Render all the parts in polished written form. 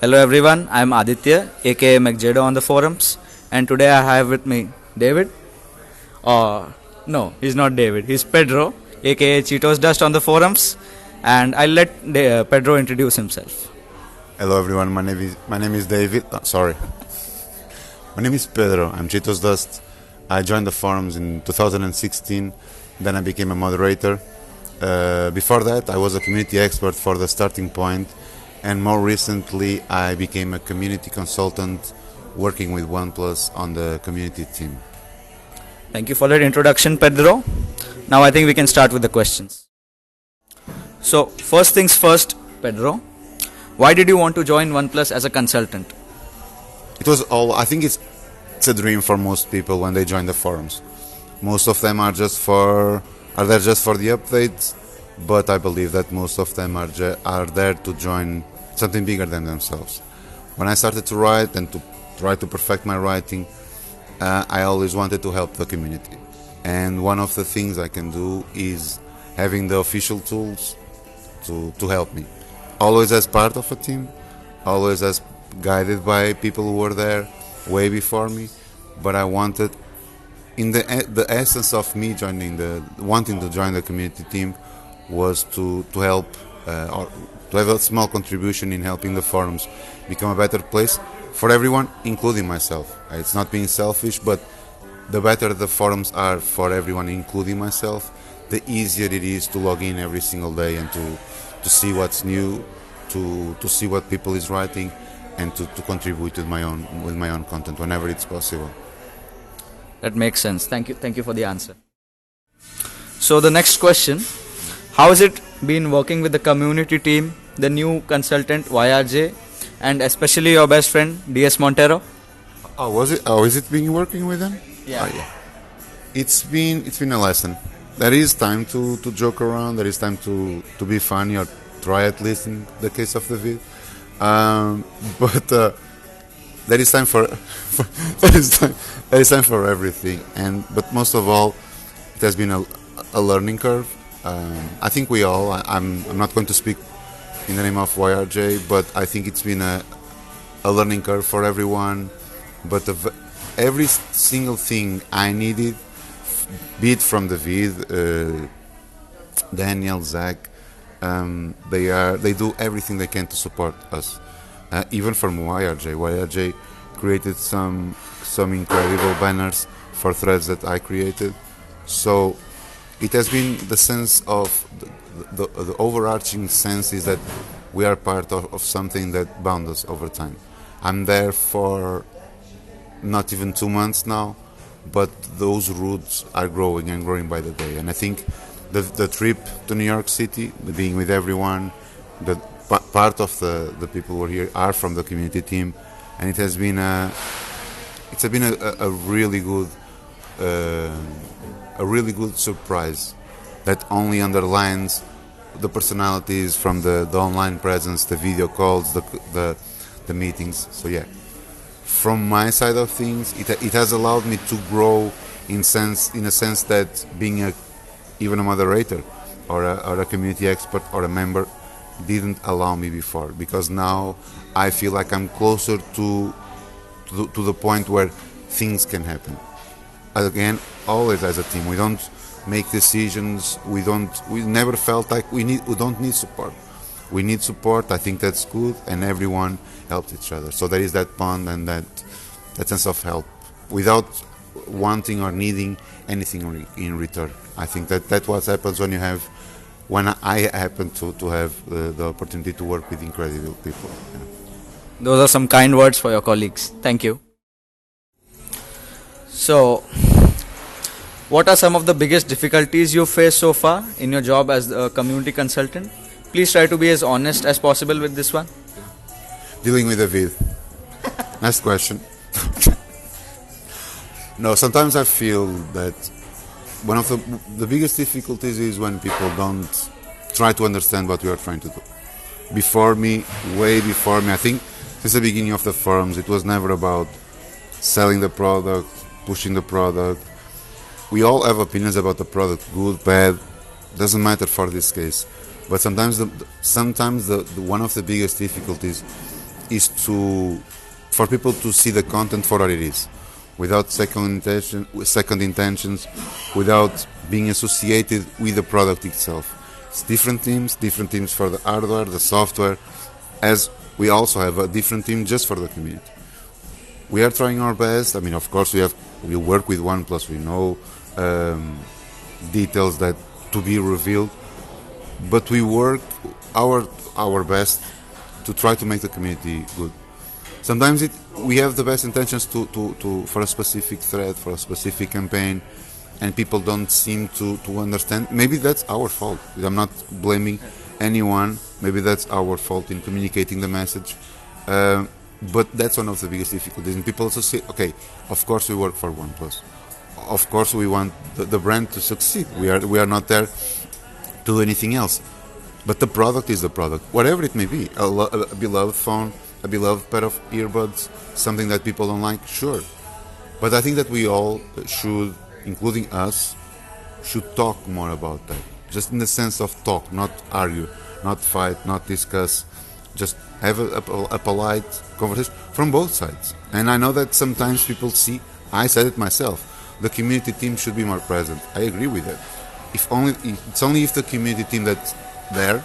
Hello everyone, I am Aditya, aka McJado on the forums, and today I have with me David. No, he's not David, he's Pedro, aka Cheetosdust on the forums, and I'll let Pedro introduce himself. Hello everyone, my name is David. Sorry, my name is Pedro. I'm Cheetosdust. I joined the forums in 2016. Then I became a moderator. Before that, I was a community expert for the Starting Point, and more recently, I became a community consultant working with OnePlus on the community team. Thank you for that introduction, Pedro. Now I think we can start with the questions. So, first things first, Pedro, why did you want to join OnePlus as a consultant? It was all. I think it's a dream for most people when they join the forums. Most of them are there just for the updates, but I believe that most of them are there to join something bigger than themselves. When I started to write and to try to perfect my writing, I always wanted to help the community. And one of the things I can do is having the official tools to help me. Always as part of a team, always as guided by people who were there way before me, but I wanted, in the essence of me wanting to join the community team was to help or to have a small contribution in helping the forums become a better place for everyone, including myself. It's not being selfish, but the better the forums are for everyone, including myself, the easier it is to log in every single day and to see what's new, to see what people is writing, and to contribute with my own content whenever it's possible. That makes sense. Thank you for the answer. So the next question, how has it been working with the community team, the new consultant YRJ, and especially your best friend DS Montero? Is it been working with them? Yeah. Yeah. It's been a lesson. There is time to joke around. There is time to be funny, or try at least in the case of the vid. But there is time for there is time for everything. But most of all, it has been a learning curve. I think we all. I'm not going to speak in the name of YRJ, but I think it's been a learning curve for everyone. But every single thing I needed, be it from the vid, Daniel, Zach, they do everything they can to support us. Even from YRJ. YRJ created some incredible banners for threads that I created. So it has been the sense of the overarching sense is that we are part of something that bound us over time. I'm there for not even 2 months now, but those roots are growing and growing by the day. And I think the trip to New York City, being with everyone, part of the people who are here are from the community team, and it has been a really good surprise that only underlines the personalities from the online presence, the video calls, the meetings. So yeah, from my side of things, it has allowed me to grow in a sense that being even a moderator or a community expert or a member didn't allow me before, because now I feel like I'm closer to the point where things can happen. Again, always as a team, we don't make decisions. We never felt like we don't need support. We need support. I think that's good, and everyone helped each other. So there is that bond and that sense of help without wanting or needing anything in return. I think that's what happens when I happen to have the opportunity to work with incredible people. Yeah. Those are some kind words for your colleagues. Thank you. So, what are some of the biggest difficulties you faced so far in your job as a community consultant? Please try to be as honest as possible with this one. Dealing with a vid. Next question. No, sometimes I feel that one of the biggest difficulties is when people don't try to understand what we are trying to do. Way before me, I think since the beginning of the forums, it was never about selling the product, pushing the product. We all have opinions about the product, good, bad, doesn't matter for this case. But sometimes one of the biggest difficulties is for people to see the content for what it is, without second intentions, without being associated with the product itself. It's different teams for the hardware, the software, as we also have a different team just for the community. We are trying our best. I mean, of course, we work with OnePlus. We know details that to be revealed, but we work our best to try to make the community good. Sometimes we have the best intentions to for a specific thread, for a specific campaign, and people don't seem to understand. Maybe that's our fault. I'm not blaming anyone. Maybe that's our fault in communicating the message. But that's one of the biggest difficulties. And people also say, okay, of course we work for OnePlus. Of course we want the brand to succeed. We are not there to do anything else. But the product is the product, whatever it may be. A beloved phone, a beloved pair of earbuds, something that people don't like, sure. But I think that we all should, including us, should talk more about that. Just in the sense of talk, not argue, not fight, not discuss. Just have a polite conversation from both sides. And I know that sometimes people see, I said it myself, the community team should be more present. I agree with that. It's only if the community team that's there,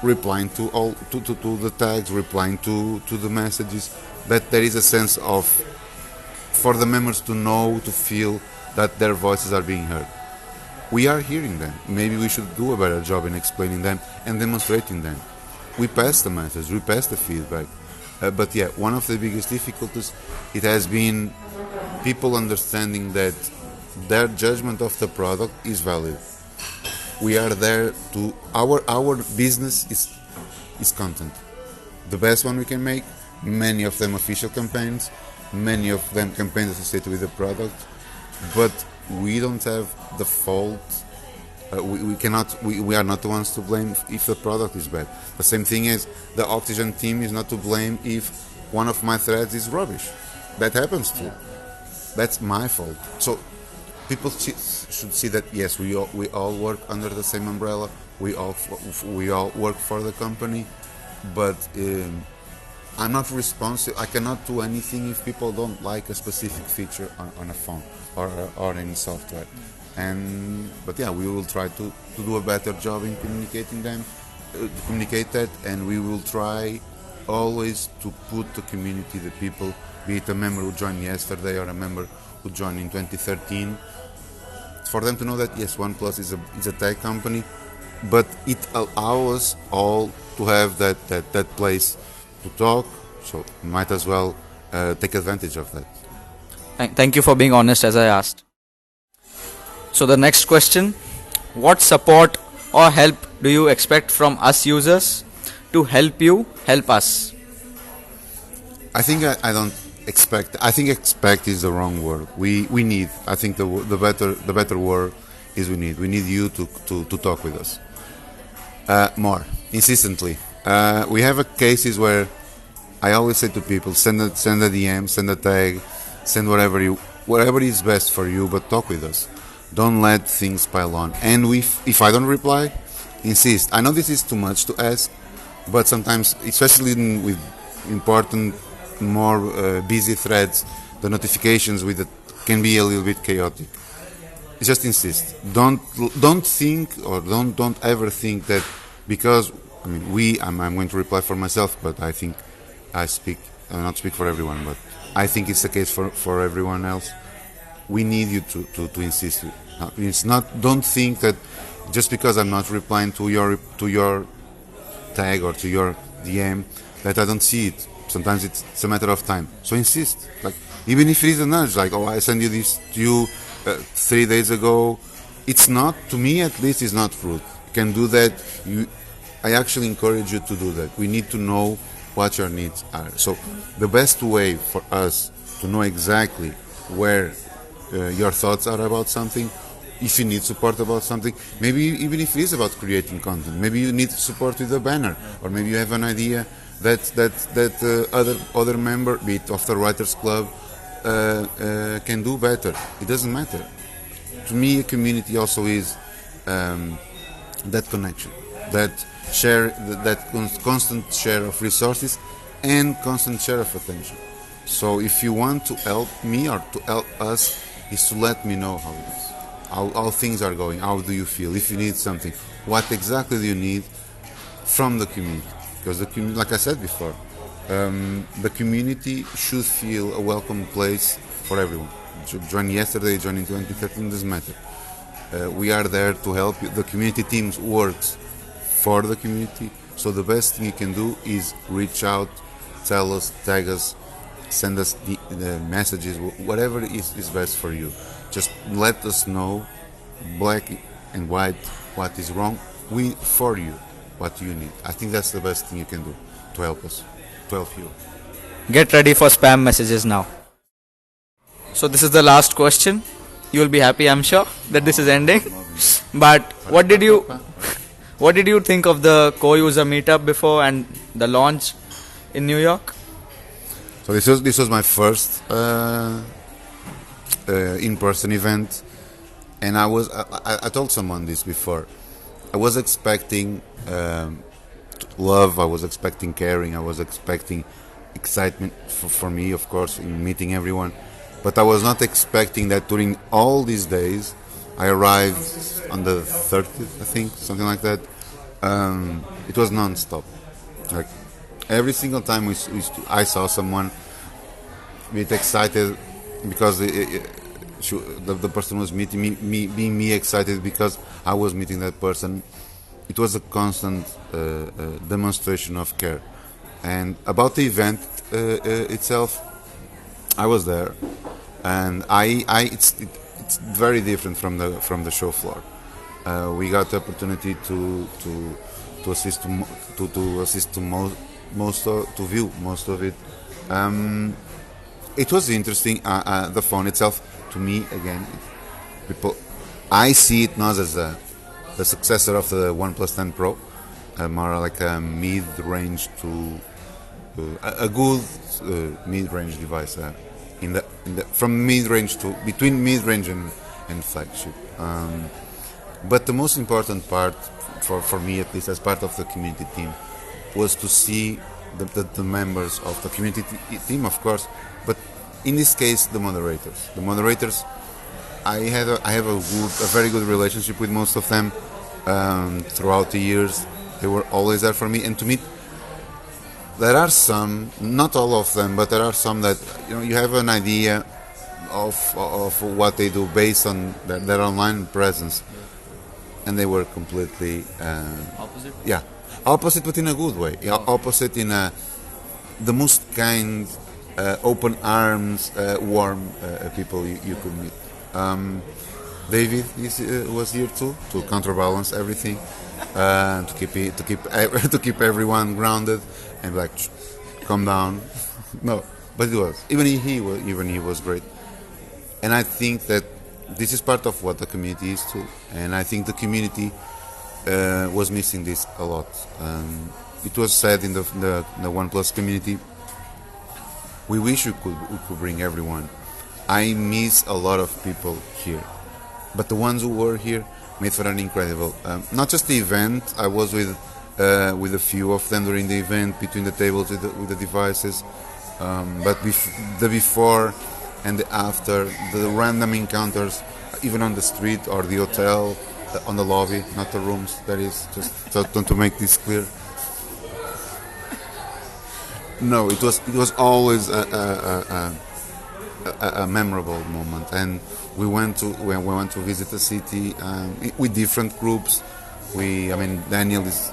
replying to the tags, replying to the messages, that there is a sense of, for the members to know, to feel that their voices are being heard. We are hearing them. Maybe we should do a better job in explaining them and demonstrating them. We pass the message, we pass the feedback. But yeah, one of the biggest difficulties, it has been people understanding that their judgment of the product is valid. We are there to, our business is content. The best one we can make, many of them official campaigns, many of them campaigns associated with the product, but we don't have the fault. We are not the ones to blame if the product is bad. The same thing is the Oxygen team is not to blame if one of my threads is rubbish. That happens too. That's my fault. So people should see that yes, we all work under the same umbrella. We all work for the company, but I'm not responsible. I cannot do anything if people don't like a specific feature on a phone or in software. But yeah, we will try to do a better job in communicate that, and we will try always to put the community, the people, be it a member who joined yesterday or a member who joined in 2013, for them to know that yes, OnePlus is a tech company, but it allows us all to have that place to talk. So might as well take advantage of that. Thank you for being honest as I asked. So the next question, what support or help do you expect from us users to help you help us? I think I don't expect. I think expect is the wrong word. We need. I think the better word is we need. We need you to talk with us more insistently. We have cases where I always say to people, send a DM, send a tag, send whatever is best for you, but talk with us. Don't let things pile on. And if I don't reply, insist. I know this is too much to ask, but sometimes, especially with important, more busy threads, the notifications can be a little bit chaotic. Just insist. Don't think, or don't ever think that because I'm going to reply for myself, but I think I not speak for everyone, but I think it's the case for everyone else. We need you to insist. It's not. Don't think that just because I'm not replying to your tag or to your DM that I don't see it. Sometimes it's a matter of time. So insist. Like even if it is a nudge, like I sent you this to you 3 days ago. It's not, to me at least, it's not rude. You can do that. I actually encourage you to do that. We need to know what your needs are. So the best way for us to know exactly where your thoughts are about something, if you need support about something, maybe even if it is about creating content, maybe you need support with a banner, or maybe you have an idea that other member, be it of the Writers Club, can do better. It doesn't matter. To me, a community also is that connection, that share, that constant share of resources, and constant share of attention. So if you want to help me or to help us, is to let me know how it is, how things are going, how do you feel, if you need something, what exactly do you need from the community. Because the community, like I said before, the community should feel a welcome place for everyone. Join yesterday, join in 2013, doesn't matter. We are there to help you. The community teams works for the community. So the best thing you can do is reach out, tell us, tag us, send us the messages, whatever is best for you. Just let us know, black and white, what is wrong. We for you, what you need. I think that's the best thing you can do to help us, to help you. Get ready for spam messages now. So this is the last question. You will be happy, I'm sure, that this is ending. But what did you think of the co-user meetup before and the launch in New York? So this was my first in-person event, and I told someone this before. I was expecting love. I was expecting caring. I was expecting excitement for me, of course, in meeting everyone. But I was not expecting that during all these days. I arrived on the 30th, I think, something like that. It was non-stop. Like every single time I saw someone, get excited because the person was meeting me, being me excited because I was meeting that person. It was a constant demonstration of care. And about the event itself, I was there, and it's very different from the show floor. We got the opportunity to assist to view most of it. It was interesting. The phone itself, to me, again, I see it not as the successor of the OnePlus 10 Pro, more like a mid-range to a good mid-range device. From mid-range to between mid-range and flagship. But the most important part for me, at least as part of the community team, was to see the members of the community team, of course, but in this case the moderators. The moderators, I have a very good relationship with most of them throughout the years. They were always there for me, and to me, there are some, not all of them, but there are some that you have an idea of what they do based on their online presence, and they were completely Opposite? Yeah, opposite, but in a good way. Yeah, opposite in the most kind, open arms, warm people you could meet. David was here too to counterbalance everything, to keep everyone grounded and like calm down. No, but it was even he was great, and I think that this is part of what the community is too, and I think the community was missing this a lot. It was said in the OnePlus community, we wish we could bring everyone. I miss a lot of people here, but the ones who were here made for an incredible. Not just the event. I was with a few of them during the event, between the tables with the devices, but the before and the after, the random encounters, even on the street or the hotel, on the lobby, not the rooms. That is just to make this clear. No, it was always a memorable moment, and we went to visit the city with different groups. Daniel is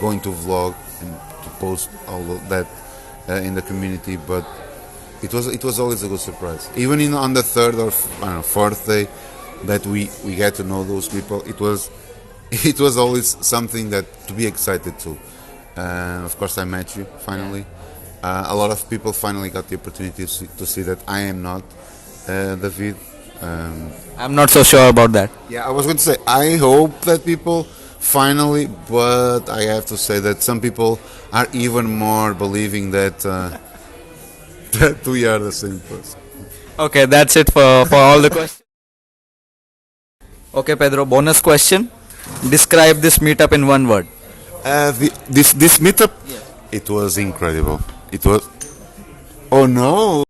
going to vlog and to post all of that in the community, but it was always a good surprise. Even on the third or fourth day that we get to know those people, it was always something that to be excited to. Of course, I met you finally. A lot of people finally got the opportunity to see that I am not David. I'm not so sure about that. Yeah, I was going to say, I hope that people finally, but I have to say that some people are even more believing that that we are the same person. Okay, that's it for all the questions. Okay, Pedro, bonus question. Describe this meetup in one word. This meetup, it was incredible. It was. Oh no!